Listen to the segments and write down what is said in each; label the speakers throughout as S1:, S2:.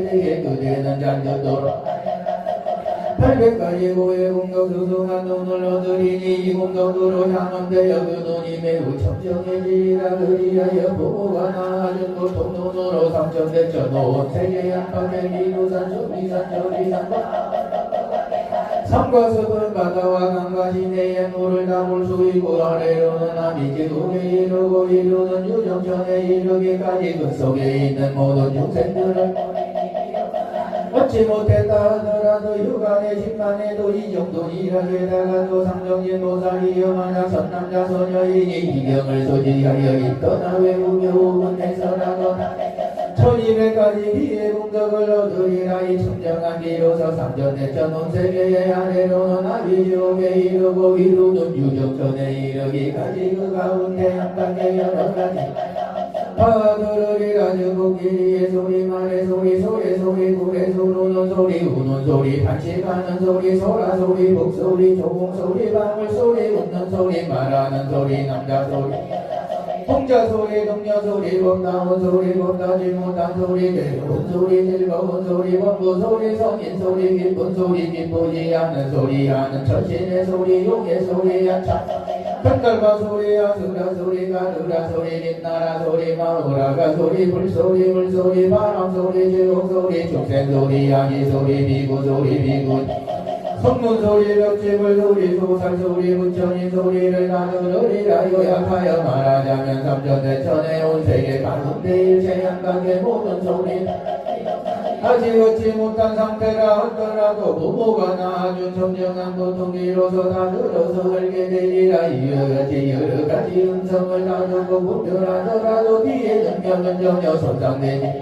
S1: 대대에 그대는 잔뜩도록 800가지 고의 공덕 수승한 돈을 얻으리니 이 공덕으로 향원되어 그 돈이 매우 청정해지리라. 그리하여 부모가 나아준 고통 돈으로 삼천대천 온 세계 양반의 미루산 수미산 저리산 산과 숲은 바다와 강과 시내에 물을 담을 수 있고 아래로는 남이 지구에 이르고 이루는 유정천에 이르기까지 그 속에 있는 모든 중생들을 얻지 못했다 하더라도 육안에 십만에도 이 정도니라. 게다가도 상정진 보살이여 만약 선남자 소녀이니 이경을 소지하여 있거나 외우며 우분해서라거나 1200가지 비의 공덕을 얻으리라. 이 청정한 비로소 삼전대천 온 세계의 아래로는 아비지옥에 이르고 이루는 유정천에 이르기까지 그 가운데 양단계 여러 가지 파들으리라. 즉국길이의 소리 말의 소리 소의 소리 굴의 소르는 소리 우는 소리 단식하는 소리 소라 소리 북소리 조공 소리 방울 소리 웃는 소리 말하는 소리 남자 소리 홍자 소리 동녀 소리 법나온 소리 법나지 못한 소리 괴로운 소리 즐거운 소리 범부 소리 성인 소리 기쁜 소리 기쁘지 않는 소리 하는 천신의 소리 용의 소리 야차 큰달바 소리 아수라 소리 가누라 소리 빛나라 소리 마오라가 소리 불소리 물소리 바람 소리 지옥 소리 축생 소리 야기 소리 비구 소리 비구 성문 소리 벽지불 소리 소살 소리 부처님 소리를 나누리라. 요약하여 말하자면 삼천대천에 온 세계 가운데 일체 양각의 모든 소리 아직 얻지 못한 상태라 하더라도 부모가 낳아준 청정한 고통기로서 다 들어서 알게 되리라. 이어같이 여러가지 음성을 나누고 분별하더라도 뒤에 능력은 전혀 손상되지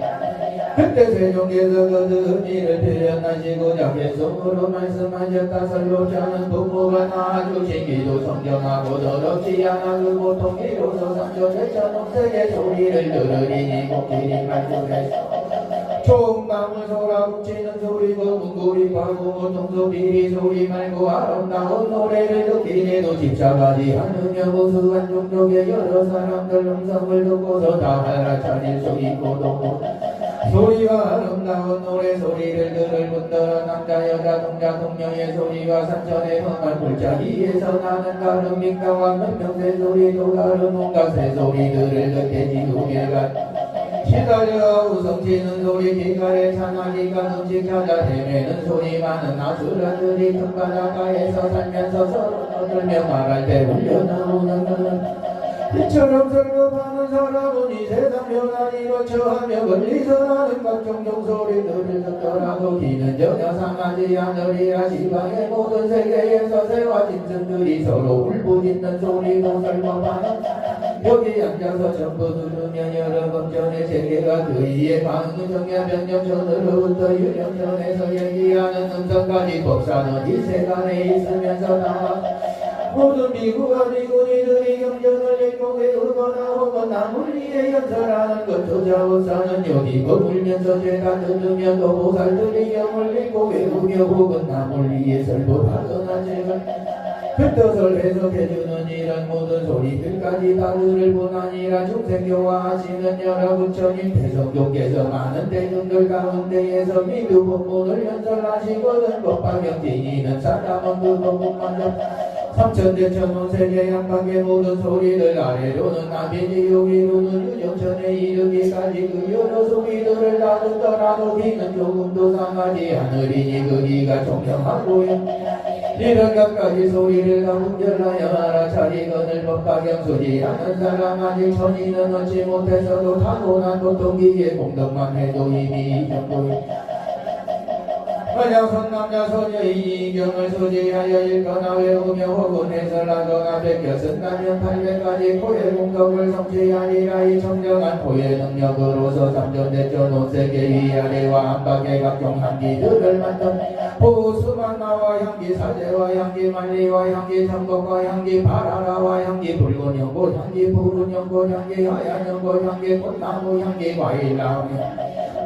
S1: 그때 세종께서 그 의미를 표현하시고자 계속으로 말씀하셨다. 설로자는 부모가 낳아주신 기도 성정하고 더럽지 않아 그 고통기로서 삼천대천 온 세계 소리를 들으리니 곡길이 말씀했어. 좋은 밤을 솟아붙이는 소리고 문고리 파고 고통소리 소리 말고 아름다운 노래를 듣기에도 집착하지 않으며 우수한 종족의 여러 사람들 음성을 듣고서 다 알아차릴 수 있고 또 소리가 아름다운 노래 소리를 들을 뿐더러 남자 여자 동자 동녀의 소리가 산천의 험한 골짜기에서 나는 다른 민가와 몇명새 소리 또 다른 온갖 새 소리들을 듣게 지구계가 시달려 우성치는 소리 기가에 찬하기가 음식 찾아 헤매는 소리 많은 아수라들이 큰 바닷가에서 살면서 서로 떠들며 말할 때 울려나오는 이처럼 설법하는 사람은 이 세상 변화니로 처하며 멀리서 나는 각종 종소리들을 듣더라도 귀는 전혀 상하지 않으리라. 시방의 모든 세계에서 새와 짐승들이 서로 울부짖는 소리도 설법하는 여기 앉아서 전부 들으면 여러 검전의 세계가 그 이에 방은 정야 변념전으로부터 유령전에서 얘기하는 음성까지 법사는 이 세간에 있으면서 나와 모든 미국과 미군이들이 경전을 읽고 외우거나 혹은 나물 위에 연설하는 것조차 법사는 여기 머물면서 죄가 들으며 또 보살들이 경을 읽고 외우며 혹은 나물 위에 설법하거나 죄를 흩어설 해석해주는 이런 모든 소리들까지 다 들을 뿐 아니라 중생교화하시는 여러 부처님 대성교께서 많은 대중들 가운데에서 미교 법문을 연설하시거든 법화경지니는 사람은 그 법문마저 삼천대천 온 세계 양방의 모든 소리들 아래로는 나비지옥 이루는 유정천에 이르기까지 그 여러 소리들을 다 듣더라도 귀는 조금도 상하지 않으리니 그 귀가 총명하고요. 이런 갖가지 소리를 다 분별하여 알아차리거늘 법화경수지 않은 사람 아직 천이는 얻지 못해서도 타고난 고통기에 공덕만 해도 이미 이 정도입니다. 만약 선남자 소녀이 이경을 소지하여 읽거나 외우며 혹은 해설하거나 베껴 쓴다면 800가지 포의 공덕을 성취하리라. 이 청정한 포의 능력으로서 삼천대천 온 세계 위아래와 안팎의 각종 향기들을 만든 보수만 나와 향기 사제와 향기 만리와 향기 천국과 향기 바라라와 향기 붉은 연꽃 향기 푸른 연꽃 향기 하얀 연꽃 향기 꽃나무 향기 과일나무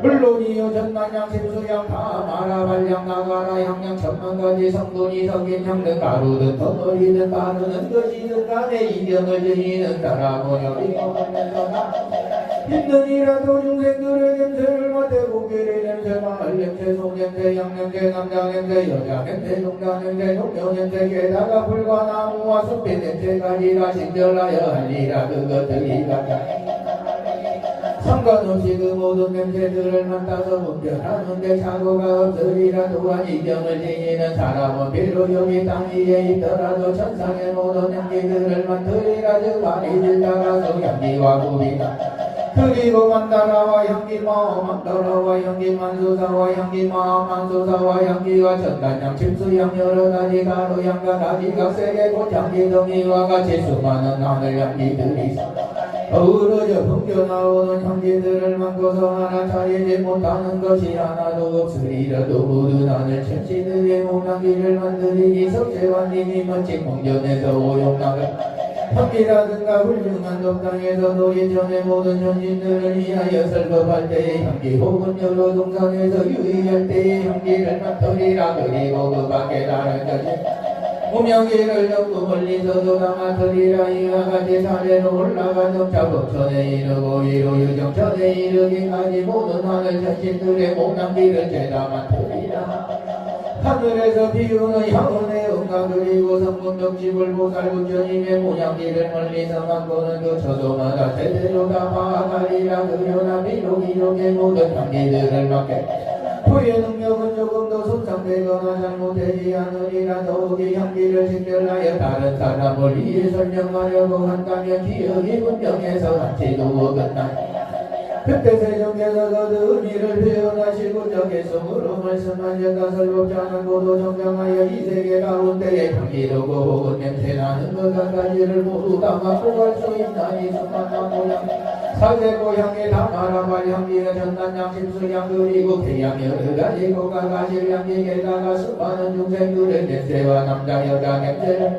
S1: 물론이요 전난향 심수향 다마라 발향 나가라 향양 천만가지 성분이 섞인 향등 가루든 덩어리든 바르는 것이든 간에 이경을 지니는 따라보여 이거하면서 나 힘든이라도 중생들의 냄새를 맡아 고개를 냄새 냄새 양냄새 남자 냄새 여자 냄새 농자 냄새 동료 냄새 게다가 불과 나무와 숲의 냄새까지 다 신절하여 할리라 그것들이 각각 상관없이 그 모든 냄새들을 맡아서 분별하는데 사고가 없으리라. 또한 이경을 지니는 사람은 비록 여기 땅 위에 있더라도 천상의 모든 향기들을 맡으리라. 즉 많이 들다가서 향기와 구비다. 그리고 만다라와 향기 마음 만다라와 향기 만수사와 향기 마음 만수사와 향기와 천단향 침수향 여러가지 가루향과 가지각색의 꽃향기 등이와 같이 수많은 하늘 향기들이 어우러져 풍겨나오는 향기들을 맡고서 하나 차리지 못하는 것이 하나도 없으리라도 모든 하늘 천지들의 몸향기를 만드리니 석재관님이 멋진 공전에서 오용락을 향기라든가 훌륭한 법당에서도 예전의 모든 현진들을 위하여 설법할 때의 향기 혹은 여러 동산에서 유의할 때의 향기를 맡으리라. 그리고 그 밖에 다른 것이 무명기를 접고 멀리서도 다 맡으리라. 이와 같이 산에로 올라가 점차법천에 이르고 이로 유정천에 이르기까지 모든 하늘 천신들의 몸향기를 죄다 맡으리라. 하늘에서 비우는 향원의 응가 그리고 성문덕 집을 보살구천임의 모양기를 멀리서 맡고는 그 처소마다 제대로 다 파악하리라. 그러나 비록 이렇게 모든 향기들을 맡게 후의 능력은 조금 더 손상되거나 잘못되지 않으리라. 더욱이 향기를 식별하여 다른 사람을 위해 설명하려고 한다면 기억이 분명해서 한치도 어긋나니 그때 세종께서 그 의미를 표현하시고 적개성으로 말씀하셨다. 설법자는 모두 정정하여 이 세계 가운데에 향기로고 혹은 냄새나는 것 한 가지를 모두 다 맡고 갈 수 있나니 수많은 모양 사제고 향기 다마라 발향기가 전단향 심수향 그리고 태향 여러가지 고가 가실향기 게다가 수많은 중생들의 냄새와 남자 여자 냄새를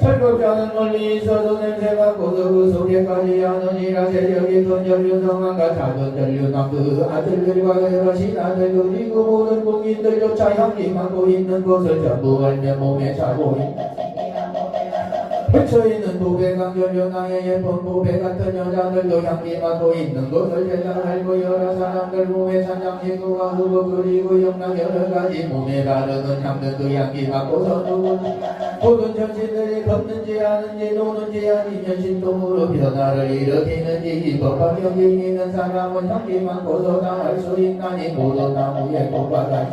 S1: 설법자는 멀리 있어도 냄새 맡고도 그 속에까지 하느니라. 세력이 큰 전륜성왕과 작은 전륜왕 그 아들들과 여러 신하들 그리고 모든 공인들조차 향기 맡고 있는 것을 전부 알며 몸에 차고 있는 펼쳐있는 보배강 전륜왕의 예쁜 보배 같은 여자들도 향기 맡고 있는 것을 제가 알고 여러 사람들 몸에 찬양식구와 후보 그리고 영락 여러가지 몸에 바르는 향들 그 향기 맡고서 모든 전신들이 걷는지 하는지 노는지 아니면 신통으로 변화를 일으키는지 법과 경이 있는 사람은 향기 맡고서 다 할 수 있나니 모든 나무의 꽃과 같이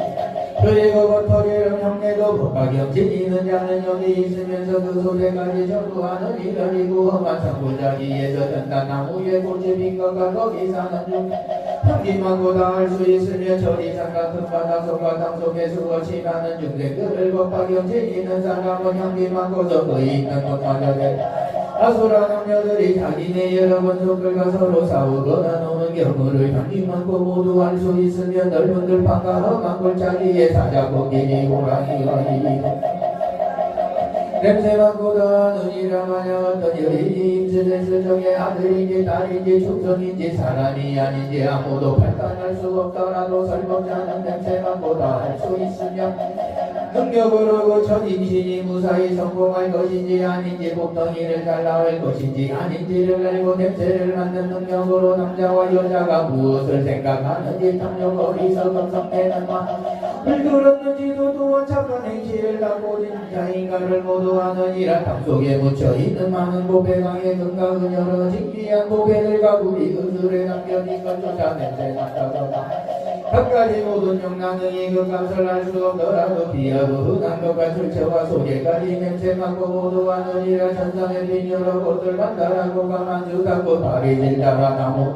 S1: 그리고 버터리를 향내도 법과 경진이 있는 자는 여기 있으면서 그 소재까지 전부 하느니라. 이고 험한 상부자기에서 전단나무의 꽃이 핀 것과 거기 사는 중 향기 맡고 다 할 수 있으며 저리산 같은 바닷속과 땅속에 수없이 많은 중생들을 법과 경진이 있는 사람은 향기 맡고서 거기 있는 것마저 아수라 남녀들이 자기네 여러 권속들과 서로 싸우거나 노는 경우를 향기 맡고 모두 할 수 있으며 넓은 들판과 험한 골짜기에 사자코끼리 호랑이가 이기고 냄새 맡고 더하느니라. 만약 어떤 여인이 임신했을 적에 아들인지 딸인지 축성인지 사람이 아닌지 아무도 판단할 수 없더라도 설법자는 냄새 맡고 다 할 수 있으며 능력으로 고쳐 임신이 무사히 성공할 것인지 아닌지 복덩이를 잘 나올 것인지 아닌지를 알고 냄새를 맡는 능력으로 남자와 여자가 무엇을 생각하는지 탐욕 어리석음 성내는 마음을 들었는지도 또한 착한 행실을 갖고 자인가를 모두 하느니라. 땅속에 묻혀있는 많은 보배강의 금과 은여로 신기한 보배들과 구리 그술에 남겨진 것조차 냄새 맡아서 각가지 모든 영랑능이 그 값을 알 수 없더라도 비하고 흔한 것과 술채와 소개까지 냄새 맡고 모두 하느니라. 천상의 빈 여러 꽃들 만다라고 가만주다고 다리 질다가 나무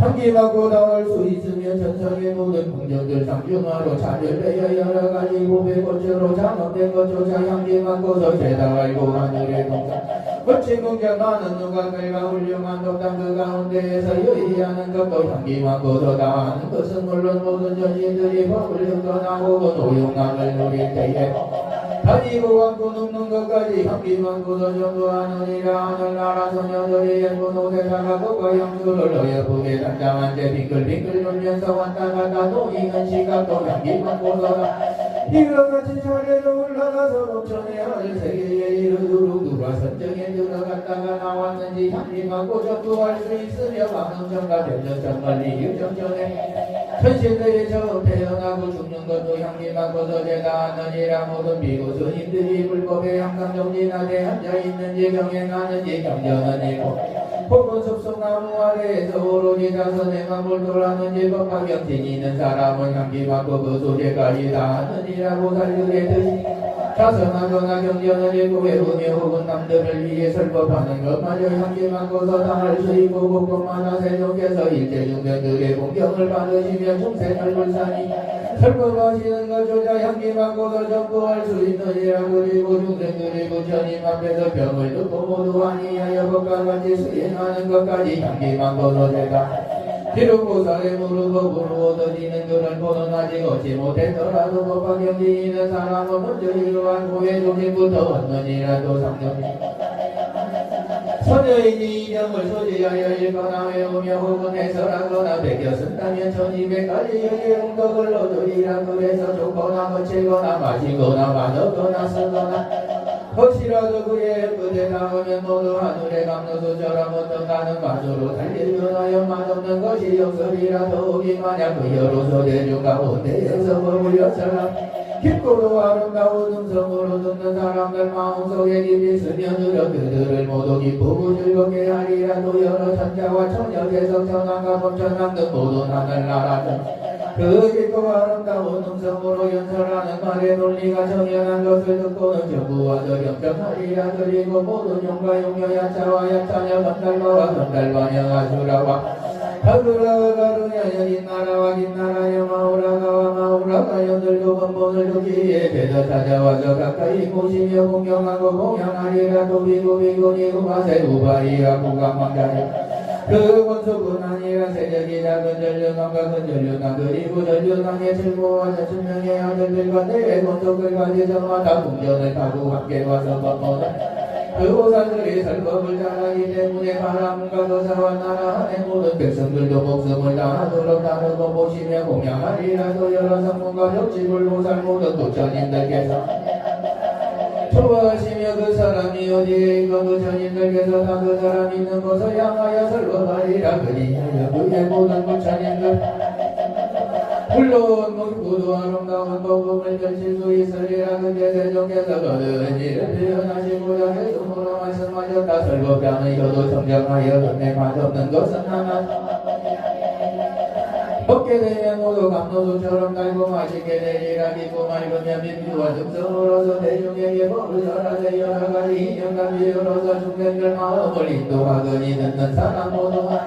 S1: 향기 맡고 다 할 수 있으며 천상의 모든 풍경들 상중하로 차별되어 여러가지 보배꽃으로 장엄된 것조차 향기 맡고서 죄다 알고 하늘의 동산 거친 공장 많은 누각들과 훌륭한 법당 그 가운데에서 여의하는 것도 향기 맡고서 다 하는 것은 물론 모든 전신들이 법을 흉건하고 노용함을 누릴 때에 다니고 앉고 눕는 것까지 향기 맡고서 전부하느니라. 하늘나라 소녀들이 예쁜 옷에다가 꽃과 향수를 넣어 예쁘게 단장한 채 빙글빙글 돌면서 왔다 갔다 놓이는 시각도 향기 맡고서 이와 같이 차례로 올라가서 목천의 하늘 세계에 이르도록 누가 선정에 들어갔다가 나왔는지 향기 맡고 전부할 수 있으며 방음전과 변전전 멀리 유정전에 천신들이 처음 태어나고 죽는 것도 향기 맡고서 제다하느니라. 모든 비구 스님들이 불법에 항상 정진하되 앉아있는지 경행하는지 경전하니고 혹은 숲속나무 아래에서 오로지 자선에만 몰두하는지 법과 경진이 있는 사람은 향기 맡고 그 소재까지 다 하느니라. 보살들의 뜻이 자선하거나 경전을 읽고 외우며 혹은 남들을 위해 설법하는 것마저 향기 맡고서 당할 수 있고 복법만 하세종께서 일제중생들의 공경을 받으시며 중생을 불쌍히 설법하시는 것조차 향기 맡고서 전부할 수 있느니라. 그리고 중생들이 부처님 앞에서 병을 듣고 모두 아니하여 법과 같이 수행하는 것까지 향기 맡고서 제가 비록 보살의 무릎으로 얻어지는 그런 보는 아직 얻지 못했더라도 법과 경진이 있는 사람은 먼저 이러한 고해 조짐부터 얻느니라도 삼정이 선여인이 이념을 소지하여 읽거나 외우며 혹은 해설하거나 베껴 쓴다면 1200가지 여기의 응덕을 얻으리라. 그래서 좋거나 거칠거나 마시거나 맛없거나 쓰거나 혹시라도 그의 끝에 닿으면 모두 하늘의 감로수처럼 어떤 가는 맛으로 달리거나여 맛없는 것이 없으리라. 더욱이 만약 그 여로서 대중 가운데에서 머물렸으나 깊고도 아름다운 음성으로 듣는 사람들 마음속에 깊이 스며들어 그들을 모두 기쁘고 즐겁게 하리라. 또 여러 천자와 천녀께서 천왕과 법천왕 등 모든 하늘나라 그 깊고 아름다운 음성으로 연설하는 말의 논리가 정연한 것을 듣고는 전부와 더 경청하리라. 그리고 모든 용과 용녀 야차와 야차녀 건달마와 건달마녀 아수라와 가루라와 가루냐 긴나라와 긴나라여 마우라가와 마우라가 여들도 번번을 듣기에 되더 찾아와서 가까이 모시며 공경하고 공양하리라. 도비고 비고니고 마세 우바리라 구강망자리 그 권속은 아니라 세력이 작은 전륜왕과 큰 전륜왕 그리고 전륜왕의 칠모와 전춘명의 아들들과 내 권속들까지 저마다 궁전을 타고 함께 와서 법문을 그 보살들이 설법을 잘하기 때문에 바람과 거사와 나라 안에 모든 백성들도 목숨을 다하도록 다루고 보시며 공양하리라. 또 여러 성문과 벽지불 보살 모든 부처님들께서 좋아하시며 그 사람이 어디에 있고 부처님들께서 다 그 사람 있는 곳을 향하여 설법하리라. 그리하여 그의 모든 부처님들 물론 묵고도 아름다운 복음을 펼칠 수 있으리라. 근데 세종께서 거듭은 일을 표현하시고자 해동으로 말씀하셨다. 설법자는 혀도 청정하여 끝내 맛없는 것은 하나 먹게 되면 모두 감로수처럼 달고 맛있게 되리라. 깊고 맑으며 민주와 즉성으로서 대중에게 법을 설하되 여러 가지 인연감지로서 중생들 마음을 인도하거니 듣는 사람 모두가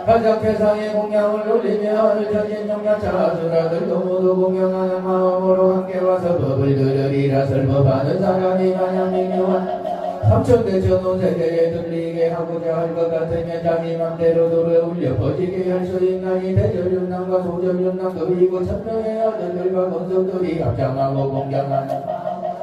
S1: 가장 세상의 공양을 올리며 하늘 전신 용야차수라들도 모두 공경하는 마음으로 함께 와서 법을 들으리라. 설법하는 사람이 마냥 미묘한 삼천대천온 세계에 들리게 하고자 할 것 같으면 자기 맘대로 노래 울려 퍼지게 할 수 있나니 대절윤남과 소절윤남 그리고 천명의 아들들과 권속들이 합장하고 공경하는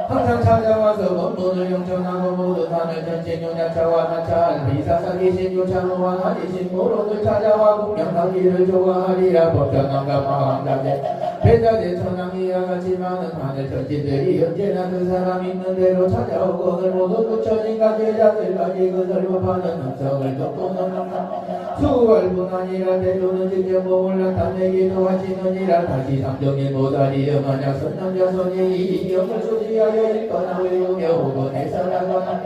S1: 항상 찾아와서 법문을 영천하고 모든 하늘 전신 용야차와 마차 비사사기신 요차노와 하리신 모로를 찾아와 공경하기를 좋아하리라. 법전왕과 마왕자제 배자제 천왕이와 같이 많은 하늘 전신들이 언제나 그 사람 있는 대로 찾아오고 오늘 모두 부처님과 제자들까지 그 설법하는 음성을 듣고는 항상 수월뿐 아니라 대조는 직접 몸을 나타내기도 하시느니라. 다시 삼정인 보살이여 만약 선남자손이 이 경을 소지하여 읽거나 외우며 혹은 해설하거나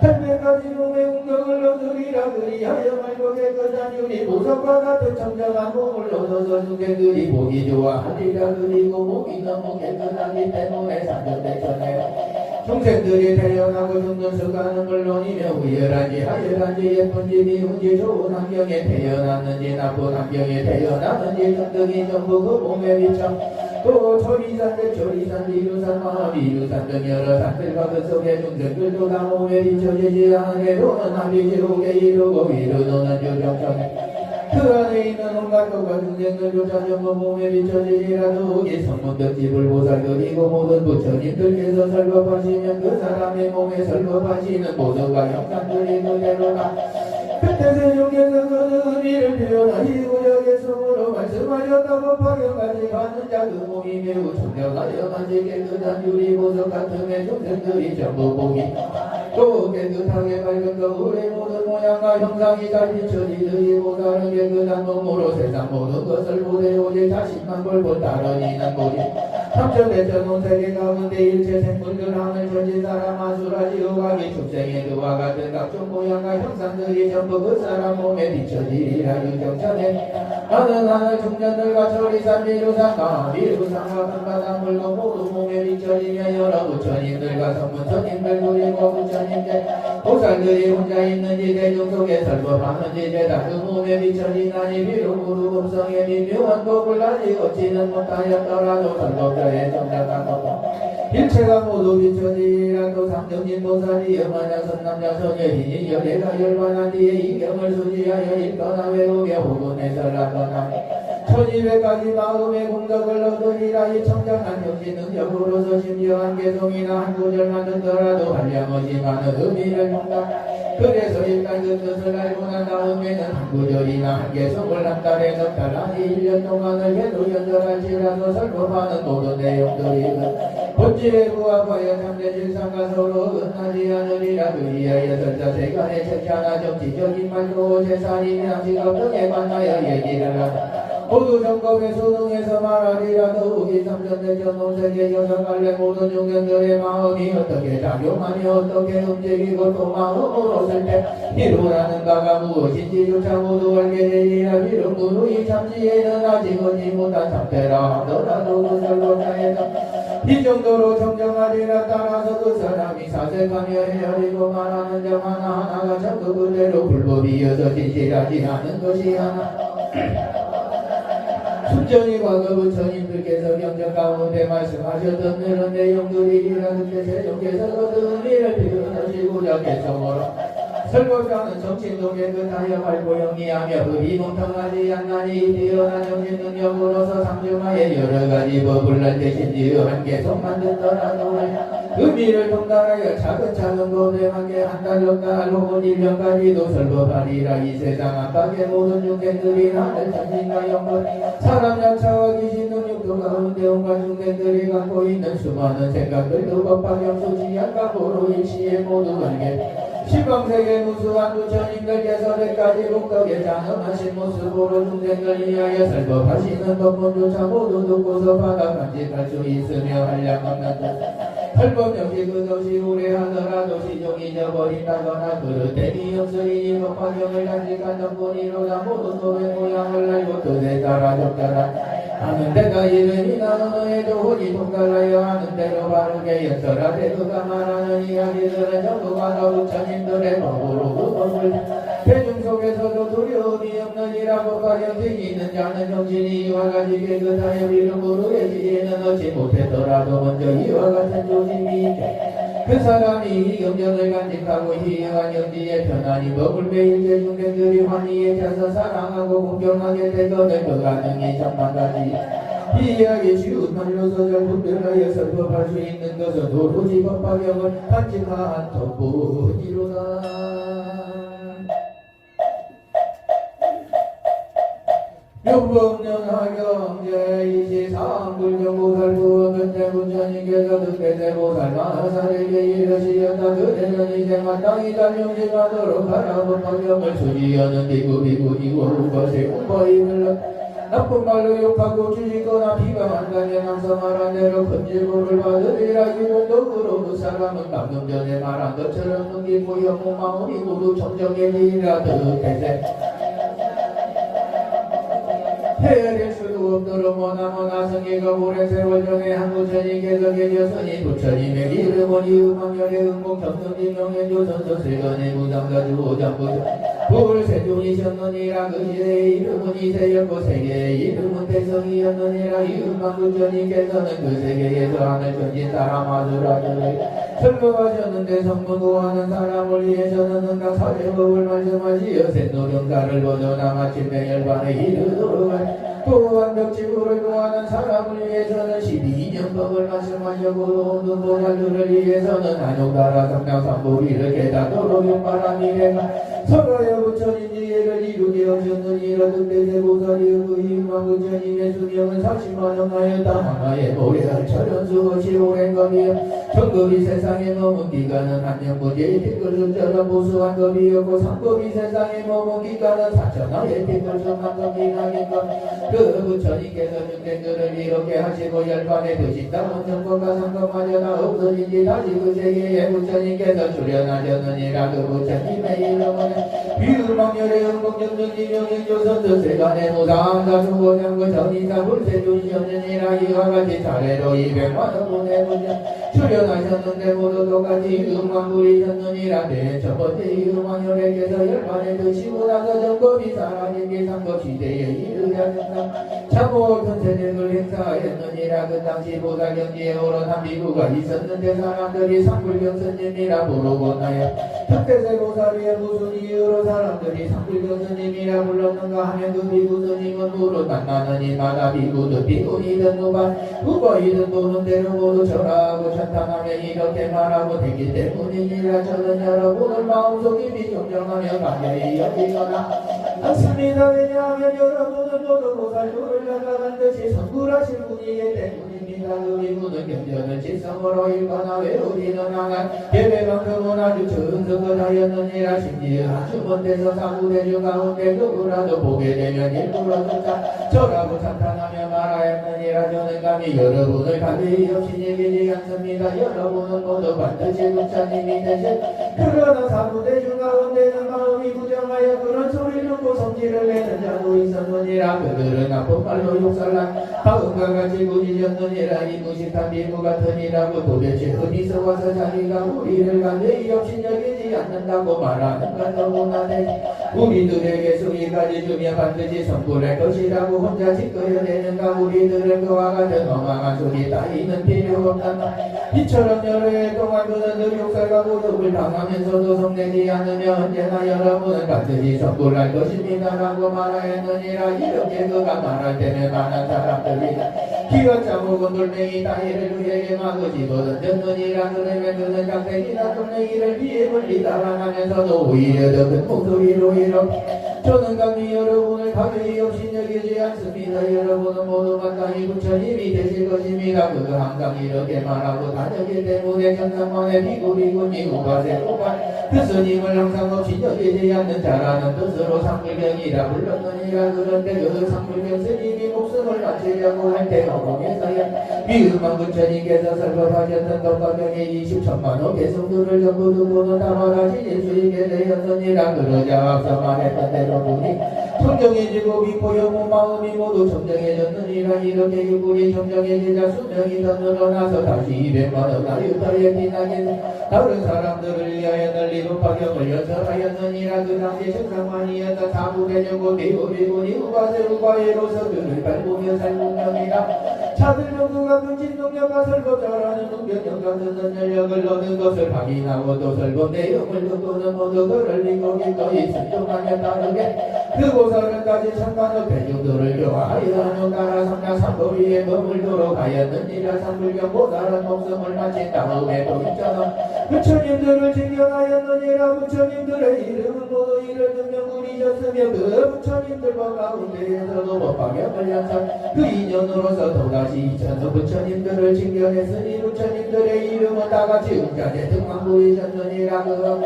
S1: 800가지 몸의 운경을 얻으리라. 그리하여 말고 깨끗한 유리 보석과 같은 청정한 몸을 얻어서 중생들이 보기 좋아하리라. 그리고 목이 너무 깨끗하기 때문에 삼정대천에 중생들이 태어나고 죽는 수가는 물론이며 우열한지 하열한지 예쁜지 미운지 좋은 환경에 태어났는지 나쁜 환경에 태어났는지 등등이 전부 그 몸에 비쳐 또 초리산 대초리산 비루산 마하비루산 등 여러 산들과 그 속에 중생들도 다 몸에 비춰지지 않으려는 아비지옥에 이르고 이르노는 유정천에 그 안에 있는 온갖 것과 중생들조차 전부 몸에 비춰지리라도 이 성문덕집을 보살 그리고 모든 부처님들께서 설법하시면 그 사람의 몸에 설법하시는 모두가 형상들이 그대로다. 그때 세종께서 그 의미를 표현하시고 여기서으로 말씀하셨다고 파경까지 가는 자 그 몸이 매우 청정하여 만지 깨끗한 유리 보석 같음에 중생들이 전부 보기 또 깨끗하게 밝은 거울의 모든 모양과 형상이 잘 비춰지듯이 보다는 깨끗한 몸으로 세상 모든 것을 보되 오직 자신만 볼고 다른 이는 보지 삼천대천 온 세계 가운데 일체 생물들 하늘 천지 사람 아수라 지옥하기 축생의 그와 같은 각종 모양과 형상들이 전부 그 사람 몸에 비춰지리라 유경전에 나는 하늘 중전들과 천리산 미루상과 미루상과 금바닥 물건 모두 몸에 비춰지며 여러 부처님들과 성문처님들 그리고 부처님들 보살들이 혼자 있는지 대중 속에 설법하는지 죄다 그 몸에 비춰지나니 비록 우루 음성에 미묘한 법을 아직 얻지는 못하였더라도 설법자의 정작한 법 일체가 모두 비춰지리라 또 상정진 보살이 영하냐 선남자 소녀이니 열애가 열반한 뒤에 이경을 수지하여 읽거나 외우며 혹은 해설하거나 1200가지 마음의 공덕을 얻으리라 이 청정한 정신 능력으로서 심지어 한 개송이나 한 구절만 듣더라도 한량하지만은 의미를 본다. 그래서 일단 그 뜻을 알고 난 다음에는 한 구절이나 한 개송을 한 달에 넉 달 아니 1년 동안을 해도 연절할지라도 설법하는 모든 내용들이 본질의 부합하여 참된 일상과 서로 어긋나지 않으리라. 그리하여 설자 세간의 책자나 정치적인 말도 재산이나 직업 등에 관하여 얘기를 하다. 모두 정법의 수능에서 말하리라. 더욱이 삼천대천 온세계 여성갈래 모든 중견들의 마음이 어떻게 작용하며 어떻게 움직이고 또 마음으로 쓸 때 이루라는 바가 무엇인지조차 모두 알게 되리라. 비록 무누이 참지에는 아직 얻지 못한 상태라 하더라도 그 설법자에서 이 정도로 정정하리라. 따라서 그 사람이 사색하며 헤아리고 말하는 점 하나하나가 전부 그대로 불법이어서 진실하지 않은 것이 하나. 순전히 과거 부처님들께서 경전 가운데 말씀하셨던 이런 내용들이라. 그때 세종께서 그 의미를 표현하시고자 개성으로 설법자는 정신도 깨끗하여 밝고 영리하며 흡이 뭉텅하지 않나니 뛰어난 정신 능력으로서 상중하에 여러가지 법을 날 대신지어 한 개성만 듣더라도 의미를 통달하여 차근차근 고대하게 한 달 넉 달 혹은 1년까지도 설법하리라. 이 세상 안팎의 모든 중생들이 하늘 천신과 영혼 사람 약차와 귀신 능력도 가운데 온갖 중생들이 갖고 있는 수많은 생각들도 법화경 수지약과 고로 일시에 모두 걸게 시방세계 무수한 부처님들께서 백가지 복덕에 장엄하신 모습으로 중생들 위하여 설법하시는 법문조차 모두 듣고서 받아 간직할 수 있으며 한량없는 설법 역시 끝없이 오래 하더라도 시종이 잊어버린다거나 그릇됨이 없으니 법화경을 간직한 덕분이로다 모든 법의 모양을 알고 뜻에 따라 적절한 하는 데가 이름이나 언어에도 혼이 통달하여 하는 대로 바르게 연설하되 그가 말하는 이야기들은 전부 과거 부처님들의 법으로 그 법을 대중 속에서도 두려움이 없느니라. 법과 형식이 있는 자는 정신이 이와 같이 깨끗하여 이름으로 예지에는 얻지 못했더라도 먼저 이와 같은 조짐이 있게 그 사람이 이 경전을 간직하고 희영한 영지에 편안히 법을 매일 대중들이 환희에 차서 사랑하고 공경하게 되거늘 그가 능히 천만가지 이 이야기 쉬운 말로 서절 분별하여 설법할 수 있는 것은 오로지 법화경을 간직한 덕분이로다. 용법령하경제 이시상불경보살부 근대부처님께서 득대대보살 만화사에게 이르시었다. 그대는 이제 마땅히 단용심하도록 하라. 법화경을 수지하는 비구비구이고 후것에 공부에 흘러 나쁜 말로 욕하고 주시거나 비방한다면 항상 말한 대로 큰질법을 받으리라. 유목덕으로 그 사람은 방금 전에 말한 것처럼 넘기고 영웅 마음이 모두 청정해지리라. 득대대 헤아릴 수도 없도록 머나머나 성의가 오랜 세월 전에 한 부처님께서 계셨으니 부처님의 이름은 이음왕열의 응복 정성지 명예조선서 세간의 무당가주 오장부처 법을 세종이셨느니라. 그 시대의 이름은 이세였고 세계의 이름은 대성이었느니라. 이음왕 부처님께서는 그 세계에서 하늘 천지 따라 마주라주를 설법하셨는데 성문고하는 사람을 위해서는 응각 사제법을 말씀하시어 셋노령가를 벗어나 마침내 열반에 이르도록 또 완벽지구를 구하는 사람을 위해서는 12년법을 말씀하셨고 모든 보살들을 위해서는 한용다라 성냥삼보리를 깨닫도록 용바람이래가 서로의 부처님 지혜를 이루게 하셨느니라. 득대대보살이 그 이만 부처님의 수명은 40만년 하였다. 하나의 모래알 철연수 것이 오랜 것이여 정법이 세상에 머문 기간은 한년무지 뒷글름처럼 무수한 법이었고 상법이 세상에 머문 기간은 사천하의 뒷글름한 법이나겠고 그 부처님께서 중생들을 이렇게 하시고 열반에 드신다면 정법과 상법마저 다 없어진지 다시 그 세계에 부처님께서 출현하셨느니라. 그 부처님의 이름은 비유망열의 응복정정지명인조선도 세간의 무상다 중고장구 전이사 불세주시었느니라. 이와 같이 차례로 200만원분의 부처 출현하셨는데 모두 똑같이 음만 부리셨느니라. 첫 번째 이음왕열에게서 열반에 드시고 나서 정법이 사라진 기상법 시대에 이르셨다. 참고 천세력을 행사하였느니라. 그 당시 보살경지에 오롯한 비구가 있었는데 사람들이 상불경스님이라 부르고 나여 특대세 보살이여 무슨 이유로 사람들이 상불경스님이라 불렀는가 하면 그 비구 스님은 물었다. 나는 이마다 비구든 비구이든 누바이든 보는 대로 모두 절하고 찬탄하며 이렇게 말하고 되기 때문이니라. 저는 여러분을 마음속에 비정정하며 간절히 여기거나 않습니다. 왜냐하면 여러분은 모두 보살도를 나가간 듯이 성불하실 분이기 때문입니다. 그 비구는 경전을 지성으로 읽거나 외우리는 항한 예배만큼은 아주 정석하였느니라. 심지어 주문대서 사무대중 가운데 누구라도 보게 되면 일부러 듣자 절하고 찬탄하며 말하였느니라. 저는 감히 여러분을 가벼이 없이 얘기지 않습니다. 여러분은 모두 반드시 부처님이 되실 그러나 사무대중 가운데는 마음이 부정하여 그런 소리를 듣고 성질을 내는 자도 있었느니라. 그들은 나쁜 말로 욕설한 다음과 같이 부지졌느니라. 이 무식한 비구 같으니라고 도대체 어디서 와서 자기가 우리를 가벼이 없이 여기지 않는다고 말하는가. 너무나 우리들에게 수위까지 주며 반드시 선불할 것이라고 혼자 짓거려 대는가. 우리들은 그와 같은 엉망한 소리 따위는 필요 없다. 이처럼 여러 해 동안 그는 늘 욕설과 모독을 당하면서도 성내지 않으며 언제나 여러분은 반드시 선불할 것입니다 라고 말하였느니라. 이렇게 그가 말할 때는 많은 사람들이 기가 차먹은 돌멩이 따위를 그에게 마구 집어던졌느니라. 그러면 그는 장생이나 돌멩이를 위에 멀리 따라가면서도 오히려 더 큰 목소리로 이렇게 저는 감히 여러분을 가벼이 없이 여기지 않습니다. 여러분은 모두 마땅히 부처님이 되실 것입니다. 그가 항상 이렇게 말하고 다녔기 때문에 천상만의 비구비구니 우바세우바 그 스님을 항상 없이 여기지 않는 자라는 뜻으로 상불경이라 불렀느니라. 그런데 그 상불경 스님이 목숨을 바치려고 할 때 어공에서야 비음한 부처님께서 설법하셨던 법과 경의 20천만호 개성들을 전부 듣고는 다 말하시실 수 있게 되었느니라. 그러자 앞서 말했던 대로 보니 청정해지고 믿고 영혼 마음이 모두 청정해졌느니라. 이렇게 육군이 청정해지자 수명이 더 늘어나서 다시 200만원 나유타에 지나게 다른 사람들을 위하여 널리 높아경을 연설하였느니라. 그 당시 청상만이었던 사부대녀고 비구비구니 우바세우바에로서 그를 밟으며 살문명이라. 차들면 그가 근친 능력과 설법자라는 능력과 같은 전력을 얻은 것을 확인하고 또 설법 내용을 듣고는 모두 그를 믿고 기꺼이 순종하며 따르게 그 보살은까지 천만의 대중들을 교화하여 하는나라 삼나 삼보리에 머물도록 하였느니라. 삼불경 보살은 목숨을 마친 다음에 또 있잖아 부처님들을 징경하였느니라. 부처님들의 이름은 모두 이를 듣면 우리졌으며 그 부처님들과 가운데에서도 법화경을 연설 그 인연으로서 또다시 2천의 부처님들을 징경했으니 부처님들의 이름은 다같이 음자재 등만 보이셨느니라. 그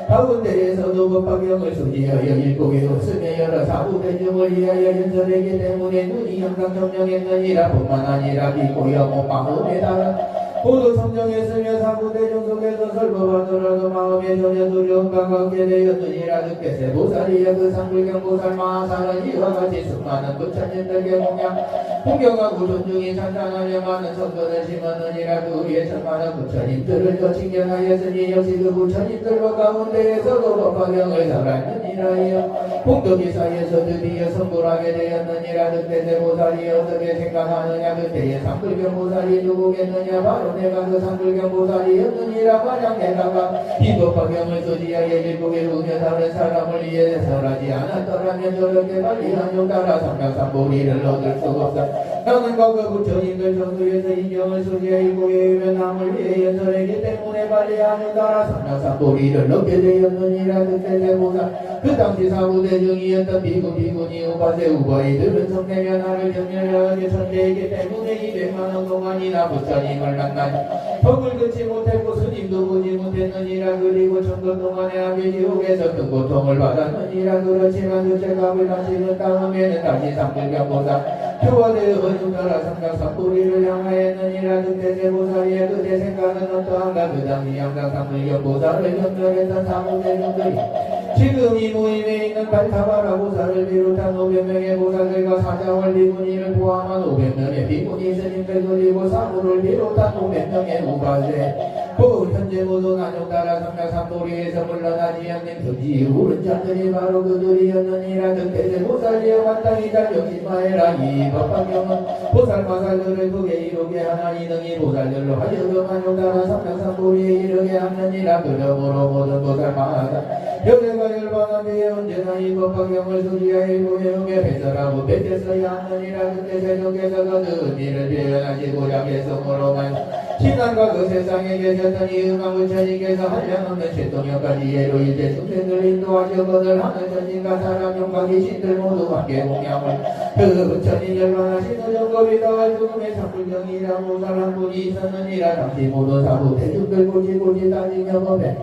S1: 가운데에서도 법화경을 수지하여 일국에 없으며 여러 사부대중을 위하여 연설했기 때문에 눈이 항상 정령했느니라. 뿐만 아니라 비고 영혼 마음에 따라 모두 성정했으며 사부대중 속에서 설법하더라도 마음에 전혀 두려움과 갖게 되었느니라. 그께세 보살이여 그 상불경 보살 마하사는 이와 같이 수많은 부처님들께 공경하고 존중히 찬탄하며 많은 성전을 심었느니라. 그 위에 천만의 부처님들을 더 칭견하였으니 역시 그 부처님들과 가운데에서도 법화경을 설하느니라. 공덕이 사이에서 드디어 성불하게 되었느니라. 그때세 보살이 어떻게 생각하느냐. 그때의 상불경 보살이 누구겠느냐. 바로 내가 그 상불경 보살이었느니라. 만약 내가 이 법화경을 소지하여 일국에 우며 다른 사람을 위해 설하지 않았더라면 저렇게 빨리 한용 따라 삼각삼보리를 얻을 수 없어 너는 거그 부처님들 정도에서 인정을 소지하고 외우며 남을 위해 연설하기 때문에 빨리 하는 따라 삼명삼보리를 넣게 되었느니라. 그때 대보사 그 당시 사부대중이었던 비구니 우바세 우바이들은 성내며 나를 경멸하게 천대했기 때문에 200만원 동안이나 부처님을 만나니 법을 듣지 못했고 스님도 보지 못했느니라. 그리고 천년 동안에 아비지옥에서 큰 고통을 받았느니라. 그렇지만 그제 값을 다시는 다음에는 다시 삼불경보사 교화되어 은유가라 삼각삼보리를 향하였느니라. 그때 제보살이의 그때 생각은 어떠한가. 그 당시 양각 삼불경보사를 경멸했던 사무대중들이 지금 이 모임에 있는 발타바라 보살을 비롯한 500명의 보살들과 사자월 비구니를 포함한 500명의 비구니 스님들 그리고 사무를 비롯한 500명의 우바세 그 현재 모두 나중 따라 삼각삼보리에서 물러나지 않는 교지 오른 자들이 바로 그들이었느니라. 그때 보살이여 마땅히 잘 명심하여라. 이 법화경은 보살마살들을 크게 이루게 하나니 등이 보살들로 하여금 나중 따라 삼각삼보리에 이르게 하느니라. 그러므로 모든 보살마다 여대가 열반한 뒤에 언제나 이 법화경을 소지하여 외우게 배설하고 뱉었어야 하느니라. 그때 세종께서 그 의미를 표현하시고자 개성으로만 지난과 그 세상에 계셨던 이 음악부처님께서 한량없는 최동역까지 예로 이제 중생들 인도하셔 거들 하늘 전진과 사람 영과 귀신들 모두 함께 공양을 그 부처님 열반하신 정법이 더할 죽음의 삼불경이라 모살 한 분이 있었느니라. 당시 모두 사부 대중들 고지고지 따지며 법에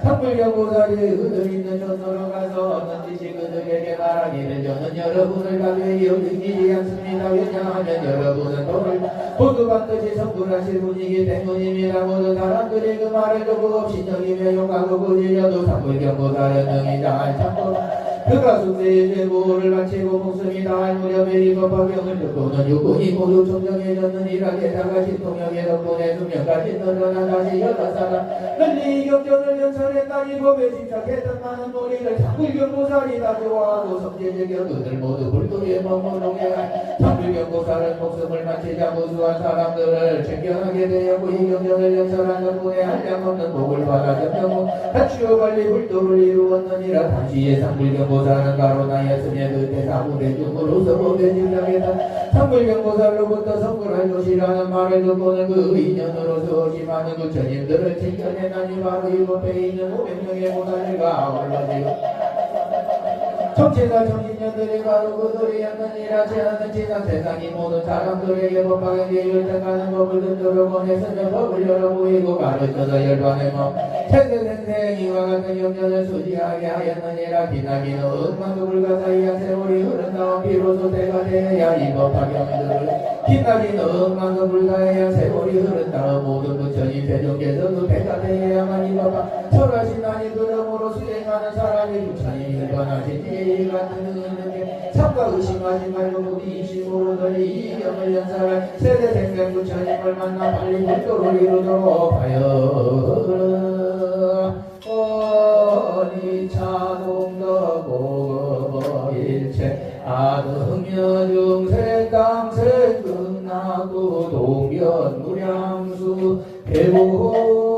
S1: 삼불경 보살이 그들 있는 전도로 가서 어떤 짓이 그들에게 말하기를 저는 여러분을 가까이 여기지 않습니다. 왜냐하면 여러분은 도를 모두 반드시 성불하실 분이기 때문입니다. 모든 사람들이 그 말을 듣고 없이 여기며 욕하고 꾸짖어도 삼불경 보살은 능히 잘 참고 그가 숙세의 죄보를 마치고 목숨이 다할 무렵에 이 법화경을 듣고는 육군이 모두 청정해졌느니라. 게다가 신통역의 덕분에 수명까지 늘어나 다시 여러 사람 널리 경전을 연설했다니 법에 집착했던 많은 무리를 삼불경 보살이 다 좋아하고 성제적여 그들 모두 불도에 머무르게 한 삼불경 보살은 목숨을 마치자 무수한 사람들을 챙겨하게 되었고 이 경전을 연설한 덕분에 한량없는 복을 받아 점점 다치어 빨리 불도를 이루었느니라. 당시에 삼불경 보살은 가로나였으며 그때 사무대중으로서 법에 집착했다. 삼불경보살로부터 성불할 것이라는 말을 듣고는 그 인연으로서 심하는 부처님들을 챙겨내나니 바로 이 법에 있는 500명의 보살과 아울러지고 정치사 정신년들이 바로 그들이었느니라. 제하는 지상 세상이 모든 사람들에게 법화경에 열등하는 법을 듣도록 원했으며 법을 열어 보이고 가르쳐서 열반의 법 세세생생 이와 같은 경전을 수지하게 하였느니라. 기나기는 음만도 불가사의한 세월이 흐른 다음 비로소 때가 되어야 이 법화경들을 기나기는 음만도 불가사의한 세월이 흐른 다음 모든 부처님 세종께서 그 때가 되어야만 이 법화 설하시나니 그러므로 수행하는 사람이 부처님이 일반하시니 이 같은 의는게 참과 의심하지 말고 부디 입심으로 널리 이 경을 연설할 세대 생생 부처님을 만나 빨리 불도를 이루도록 하여 어니차동더 고거 일체 아등여 중생 강생 극나구 동견 무량수 배보